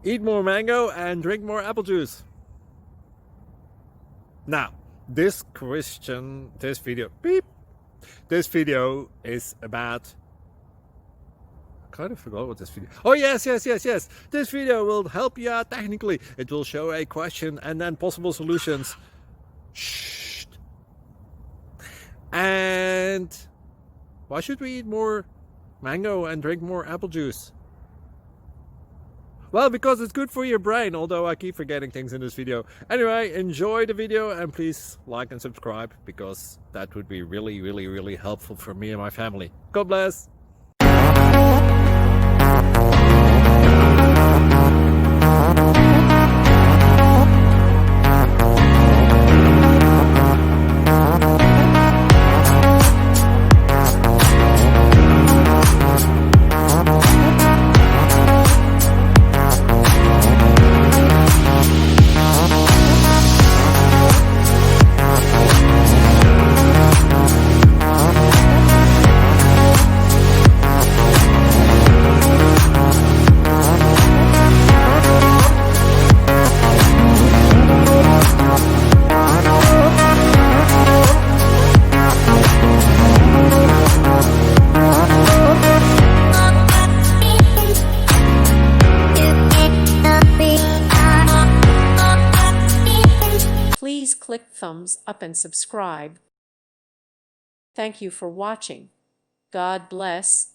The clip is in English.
Eat more mango and drink more apple juice. Now, this video is about, I kind of forgot what this video. Oh yes. This video will help you out technically. It will show a question and then possible solutions. Shh. And why should we eat more mango and drink more apple juice? Well, because it's good for your brain, although I keep forgetting things in this video. Anyway, enjoy the video and please like and subscribe, because that would be really helpful for me and my family. God bless! Please click thumbs up and subscribe. Thank you for watching. God bless.